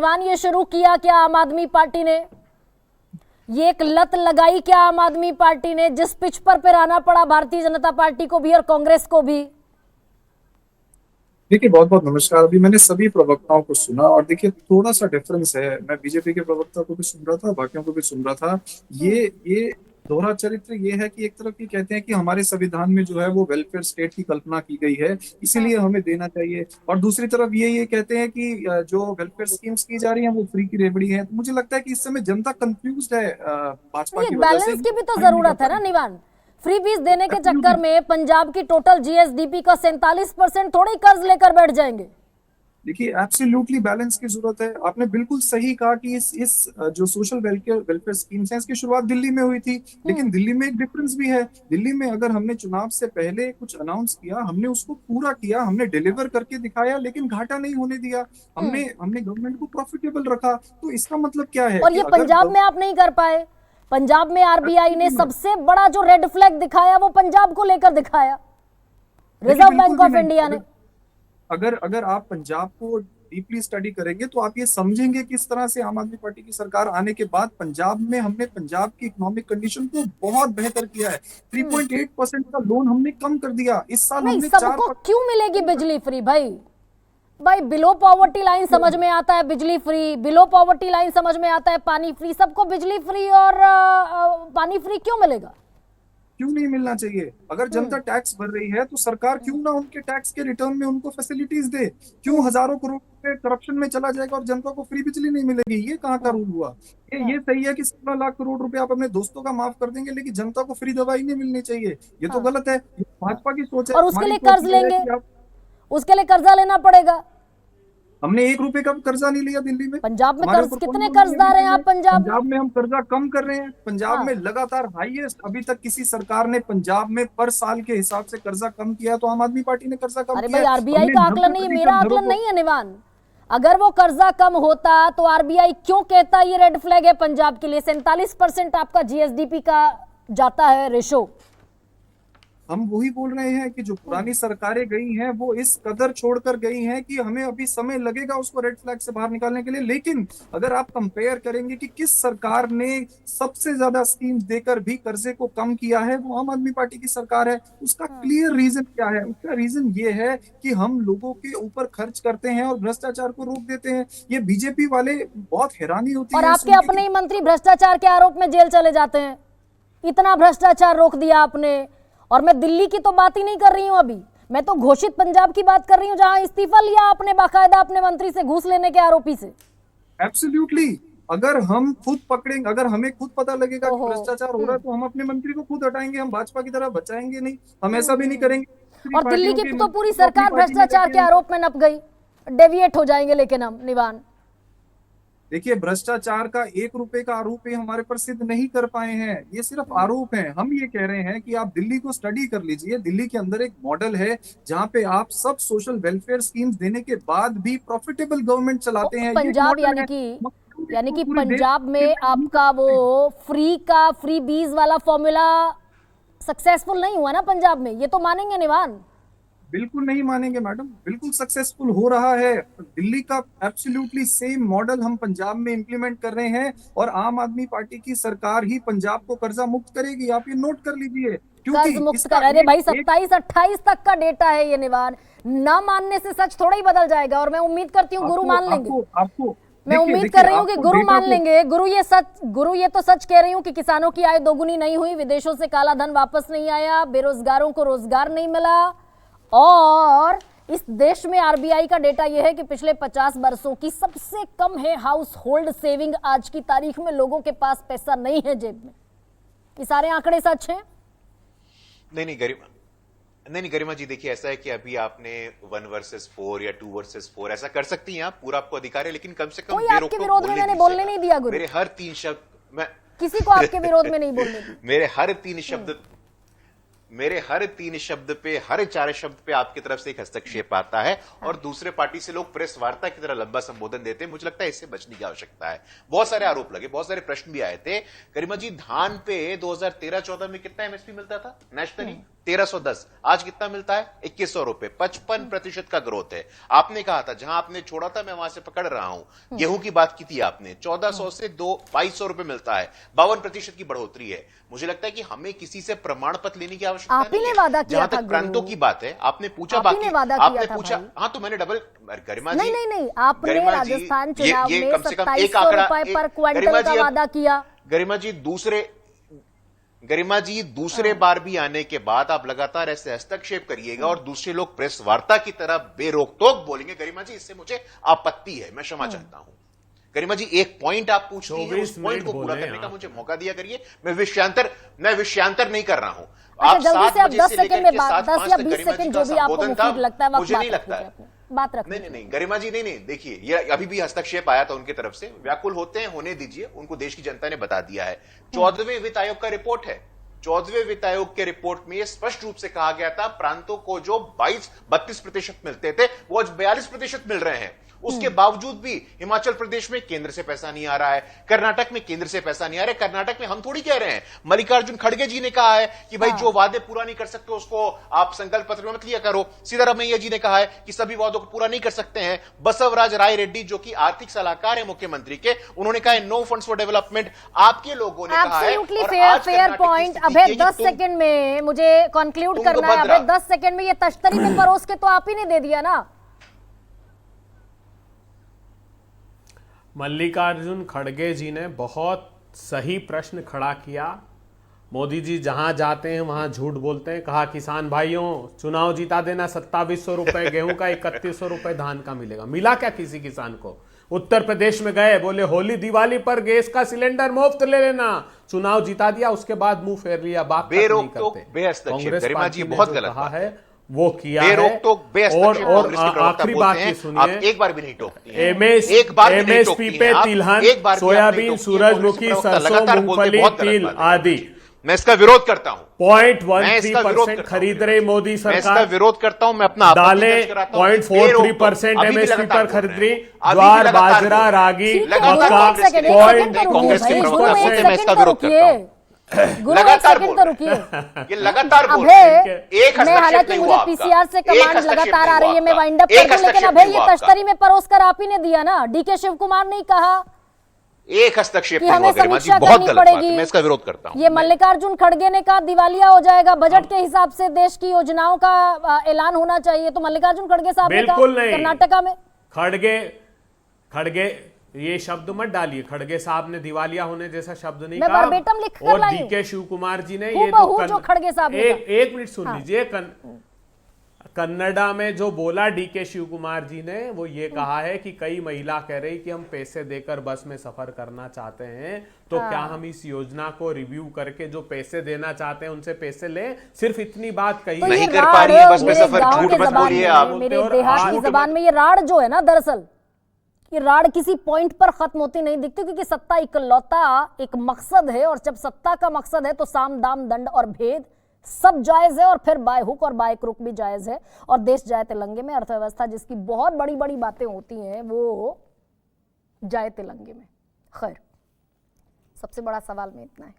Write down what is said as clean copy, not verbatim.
निवान ये शुरू किया क्या आम आदमी पार्टी ने? ये एक लत लगाई क्या आम आदमी पार्टी ने, जिस पिच पर आना पड़ा भारतीय जनता पार्टी को भी और कांग्रेस को भी? देखिए, बहुत बहुत नमस्कार। अभी मैंने सभी प्रवक्ताओं को सुना और देखिए थोड़ा सा डिफरेंस है। मैं बीजेपी के प्रवक्ता को भी सुन रहा था, बाकियों को भी सुन रहा था। ये दोहरा चरित्र ये है कि एक तरफ ये कहते हैं कि हमारे संविधान में जो है वो वेलफेयर स्टेट की कल्पना की गई है, इसीलिए हमें देना चाहिए, और दूसरी तरफ ये कहते हैं कि जो वेलफेयर स्कीम्स की जा रही हैं वो फ्री की रेवड़ी है। तो मुझे लगता है कि इस समय जनता कंफ्यूज्ड है भाजपा नहीं, की वजह से, बैलेंस की भी तो नहीं कर जरूरत पा है ना रही। निवान। फ्री बीज देने के चक्कर Absolutely। में पंजाब की टोटल जीएसडीपी का 47% थोड़ी कर्ज लेकर बैठ जाएंगे। देखिए, एब्सोल्युटली बैलेंस की जरूरत है। आपने बिल्कुल सही कहा कि इस जो सोशल वेलफेयर वेलफेयर स्कीम्स हैं इसकी शुरुआत दिल्ली में हुई थी, लेकिन दिल्ली में एक डिफरेंस भी है। दिल्ली में अगर हमने चुनाव से पहले कुछ अनाउंस किया, हमने उसको पूरा किया, हमने डिलीवर करके दिखाया, लेकिन घाटा नहीं होने दिया। हमने हमने गवर्नमेंट को प्रॉफिटेबल रखा। तो इसका मतलब क्या है और कि ये अगर पंजाब में आप नहीं कर पाए। पंजाब में आरबीआई ने सबसे बड़ा जो रेड फ्लैग दिखाया वो पंजाब को लेकर दिखाया, रिजर्व बिल्कुल बैंक भी ऑफ नहीं। इंडिया ने। अगर अगर आप पंजाब को डीपली स्टडी करेंगे तो आप ये समझेंगे किस तरह से आम आदमी पार्टी की सरकार आने के बाद पंजाब में हमने पंजाब की इकोनॉमिक कंडीशन को बहुत बेहतर किया है। 3.8% का लोन हमने कम कर दिया। इस साल नहीं, हमने सबको क्यों मिलेगी बिजली फ्री भाई? भाई बिलो पॉवर्टी लाइन समझ में आता है बिजली फ्री, बिलो पॉवर्टी लाइन समझ में आता है पानी फ्री, सबको बिजली फ्री और पानी फ्री क्यों मिलेगा? क्यों नहीं मिलना चाहिए? अगर जनता टैक्स भर रही है तो सरकार क्यों ना उनके टैक्स के रिटर्न में उनको फैसिलिटीज दे? क्यों हजारों करोड़ रुपए करप्शन में चला जाएगा और जनता को फ्री बिजली नहीं मिलेगी? ये कहाँ का रूल हुआ? ये सही है कि 16 लाख करोड़ रुपए आप अपने दोस्तों का माफ कर देंगे, लेकिन जनता को फ्री दवाई नहीं मिलनी चाहिए। ये तो गलत है। ये भाजपा की सोच है। और उसके हमारी लिए सोच कर्ज ये है लेंगे, कि आप उसके लिए कर्जा लेना पड़ेगा। हमने 1 रुपए का कर्जा नहीं लिया दिल्ली में। पंजाब में हमारे कर्ज, ऊपर कोई कितने लोन कर्जदार नहीं हैं है। आप पंजाब में? पंजाब में हम कर्जा कम कर रहे हैं। पंजाब में हाँ। लगातार हाईएस्ट अभी तक किसी सरकार ने पंजाब में पर साल के हिसाब से कर्जा कम किया, तो आम आदमी पार्टी ने कर्जा कम अरे किया भाई, है। आरबीआई हमने का आकलन नब्बे नहीं, मेरा प्रतिशत घरों आकलन को नहीं है निवान। अगर वो कर्जा कम होता तो आरबीआई क्यों कहता ये रेड फ्लैग है पंजाब के लिए? 47% आपका जीएसडीपी का जाता है रेशो। हम वही बोल रहे हैं कि जो पुरानी सरकारें गई हैं वो इस कदर छोड़कर गई हैं कि हमें अभी समय लगेगा उसको रेड फ्लैग से बाहर निकालने के लिए। लेकिन अगर आप कंपेयर करेंगे कि किस सरकार ने सबसे ज्यादा स्कीम्स देकर भी कर्जे को कम किया है, वो आम आदमी पार्टी की सरकार है। उसका क्लियर रीजन क्या है? उसका रीजन ये है कि हम लोगों के ऊपर खर्च करते हैं और भ्रष्टाचार को रोक देते हैं। ये बीजेपी वाले बहुत हैरानी होती और है आपके सुन के अपने कि ही मंत्री भ्रष्टाचार के आरोप में जेल चले जाते हैं। इतना भ्रष्टाचार रोक दिया आपने। और मैं दिल्ली की तो बात ही नहीं कर रही हूं, अभी मैं तो घोषित पंजाब की बात कर रही हूं, जहां इस्तीफा लिया आपने बाकायदा अपने मंत्री से घूस लेने के आरोपी से। एब्सोल्युटली। अगर हम खुद पकड़ेंगे, अगर हमें खुद पता लगेगा कि ओहो। भ्रष्टाचार हो रहा है, तो हम अपने मंत्री को खुद हटाएंगे। हम भाजपा की तरह बचाएंगे नहीं। हम ऐसा भी नहीं करेंगे दूसरी और दिल्ली पार्टियों की के तो मंत्री पूरी को अपनी सरकार पार्टी में भ्रष्टाचार लेके के आएंगे। आरोप में नप गई। डेविएट हो जाएंगे लेकिन हम निवान। देखिए, भ्रष्टाचार का 1 रुपए का आरोप ही हमारे पर सिद्ध नहीं कर पाए हैं। ये सिर्फ आरोप हैं। हम ये कह रहे हैं कि आप दिल्ली को स्टडी कर लीजिए। दिल्ली के अंदर एक मॉडल है जहां पे आप सब सोशल वेलफेयर स्कीम्स देने के बाद भी प्रॉफिटेबल गवर्नमेंट चलाते हैं। ये एक पंजाब मॉडल है। यानी कि पूरे देश पंजाब में में नहीं कर आपका वो सकते। फ्री बीज वाला फॉर्मूला सक्सेसफुल नहीं हुआ ना पंजाब में, ये तो मानेंगे निवान। बिल्कुल नहीं मानेंगे मैडम, बिल्कुल सक्सेसफुल हो रहा है। दिल्ली का एब्सोल्युटली सेम मॉडल हम पंजाब में इंप्लीमेंट कर रहे हैं, और आम आदमी पार्टी की सरकार ही पंजाब को कर्जा मुक्त करेगी। आप ये नोट कर लीजिए, क्योंकि कर्ज मुक्त इसका कर, अरे भाई एक 27-28 तक का डेटा है ये निवान। ना मानने से सच थोड़ा ही बदल जाएगा। और मैं उम्मीद करती हूँ गुरु आपको मान लेंगे। आपको आपको मैं देखिए उम्मीद देखिए कर रही हूँ कि आपको गुरु डेटा मान को लेंगे। गुरु ये तो सच कह रही हूँ कि किसानों की आय दोगुनी नहीं हुई, विदेशों से काला धन वापस नहीं आया, बेरोजगारों को रोजगार नहीं मिला। और इस देश में आरबीआई का डेटा यह है कि पिछले 50 वर्षों की सबसे कम है हाउस होल्ड सेविंग। आज की तारीख में लोगों के पास पैसा नहीं है जेब में। ये सारे आंकड़े सच हैं? नहीं नहीं गरिमा जी, देखिए ऐसा है कि अभी आपने 1 वर्सेस 4 या 2 वर्सेस 4 ऐसा कर सकती हैं आप, पूरा आपको अधिकार है, लेकिन कम से कम कोई आपके बेरोक विरोध में मैंने बोलने नहीं दिया गुरु। मेरे हर 3 शब्द मैं किसी को आपके विरोध में नहीं बोलने दी। मेरे हर 3 शब्द पे, हर 4 शब्द पे आपकी तरफ से एक हस्तक्षेप आता है, और दूसरे पार्टी से लोग प्रेस वार्ता की तरह लंबा संबोधन देते हैं। मुझे लगता है इससे बचने की आवश्यकता है। बहुत सारे आरोप लगे, बहुत सारे प्रश्न भी आए थे। गरिमा जी, धान पे 2013-14 में कितना एमएसपी मिलता था नेशनली? 1310। आज कितना मिलता है? 2100 रुपए। 55% का ग्रोथ है। आपने कहा था, जहां आपने छोड़ा था मैं वहां से पकड़ रहा हूं। गेहूं की बात की थी आपने, 1400 से 2200 रुपए मिलता है, 52% की बढ़ोतरी है। मुझे लगता है कि हमें किसी से प्रमाण पत्र लेने की आवश्यकता आप ही नहीं ने है। वादा किया जहां था तक प्रांतों की बात है, आपने पूछा, आप ही बाकी ने वादा किया आपने था पूछा, भाई। हाँ तो मैंने डबल, गरिमा जी नहीं, आपने गरिमा जी, राजस्थान चुनाव ये में कम से कम एक 2700 आंकड़ा, रुपए पर गरिमा क्विंटल का जी, वादा किया। गरिमा जी दूसरे बार भी आने के बाद आप लगातार ऐसे हस्तक्षेप करिएगा और दूसरे लोग प्रेस वार्ता की तरह बेरोक-टोक बोलेंगे, गरिमा जी इससे मुझे आपत्ति है, मैं क्षमा चाहता हूं। गरिमा जी एक पॉइंट आप पूछती हैं, उस पॉइंट को पूरा करने का मुझे मौका दिया करिए। मैं विषयांतर नहीं कर रहा हूं। अच्छा, आप जल्दी 7 से आप बजे 10 से सेकंड लेकर में के बात, 7:05 10 या तक 20 गरिमा जी सेकंड का जो भी आपको संबोधन था, मुफीद लगता है, वक्त मुझे नहीं बात लगता रखिए है। अपनी, बात रखिए। नहीं, गरिमा जी नहीं, देखिए ये अभी भी हस्तक्षेप आया था उनकी तरफ से, व्याकुल होते हैं, होने दीजिए, उनको देश की जनता ने बता दिया है। 14वें वित्त आयोग का रिपोर्ट है, 14वें वित्त आयोग के रिपोर्ट में स्पष्ट रूप से कहा गया था प्रांतों को जो 32% मिलते थे वो आज 42% मिल रहे हैं। उसके बावजूद भी हिमाचल प्रदेश में केंद्र से पैसा नहीं आ रहा है, कर्नाटक में केंद्र से पैसा नहीं आ रहा है। कर्नाटक में हम थोड़ी कह रहे हैं, मल्लिकार्जुन खड़गे जी ने कहा है कि भाई जो वादे पूरा नहीं कर सकते उसको आप संकल्प पत्र में मत लिया करो। सिद्धारमैया जी ने कहा है कि सभी वादों को पूरा नहीं कर सकते हैं। बसवराज राय रेड्डी जो कि आर्थिक सलाहकार है मुख्यमंत्री के, उन्होंने कहा है नो फंड्स फॉर डेवलपमेंट। आपके लोगों ने कहा है, और फेयर पॉइंट। अबे 10 सेकंड में मुझे कंक्लूड करना है। अबे 10 सेकंड में ये तश्तरी में परोस के तो आप ही ने दे दिया ना। मल्लिकार्जुन खड़गे जी ने बहुत सही प्रश्न खड़ा किया। मोदी जी जहां जाते हैं वहां झूठ बोलते हैं। कहा किसान भाइयों चुनाव जिता देना, 2700 रुपए गेहूं का, 3100 रुपए धान का मिलेगा। मिला क्या किसी किसान को? उत्तर प्रदेश में गए, बोले होली दिवाली पर गैस का सिलेंडर मुफ्त ले लेना, चुनाव जिता दिया, उसके बाद मुंह फेर लिया, बात नहीं करते। कांग्रेस पार्टी ने जो कहा है वो किया है। और आखिरी बात ये सुनिए, एक बार भी नहीं टोकती हैं। एमएसपी पे तिलहन, सोयाबीन, सूरजमुखी, सरसों, मूंगफली, तिल आदि मैं इसका विरोध करता हूं। 0.13% खरीद रही मोदी सरकार। मैं इसका विरोध करता हूं। मैं अपना दालें 0.43% एमएसपी पर खरीद रही। ज्वार, बाजरा, रागी, मक्का 0.23%। मैं इसका विरोध करता हूं। लगातार तो रुकिए, ये लगातार बोल रहे हैं। एक मैं हालांकि मुझे पीसीआर से कमांड लगातार आ रही है, मैं वाइंड अप कर दूं, लेकिन अभय ये तश्तरी में परोस कर आप ही ने दिया ना। डीके शिव कुमार ने कहा एक हस्तक्षेप कि हमें समीक्षा बहुत करनी गलत बात है। पड़ेगी। मैं इसका विरोध करता हूं। ये मल्लिकार्जुन खड़गे ने कहा दिवालिया हो जाएगा, बजट के हिसाब से देश की योजनाओं का ऐलान होना चाहिए। तो मल्लिकार्जुन खड़गे साहब ने कहा कर्नाटका में खड़गे ये शब्द मत डालिए। खड़गे साहब ने दिवालिया होने जैसा शब्द नहीं मैं कहा। वर्बेटम लिख कर और लाई हूं। डीके शिव कुमार जी ने ये जो खड़गे साहब ने एक मिनट सुन लीजिए। कन्नडा में जो बोला डीके शिव कुमार जी ने, वो ये कहा है कि कई महिला कह रही कि हम पैसे देकर बस में सफर करना चाहते हैं, तो क्या हम इस योजना को रिव्यू करके जो पैसे देना चाहते हैं उनसे पैसे लें? सिर्फ इतनी बात कही। तो नहीं कर पा रही है बस में सफर, झूठ मत बोलिए आप। मेरे देहात की जबान में ये राड़ जो है ना, दरअसल ये राड़ किसी पॉइंट पर खत्म होती नहीं दिखती, क्योंकि सत्ता इकलौता एक मकसद है, और जब सत्ता का मकसद है तो साम दाम दंड और भेद सब जायज है, और फिर बाय हुक और बाय क्रुक भी जायज है। और देश जाए तिलंगे में, अर्थव्यवस्था जिसकी बहुत बड़ी बड़ी बातें होती हैं वो जाए तिलंगे में। खैर, सबसे बड़ा सवाल में इतना है।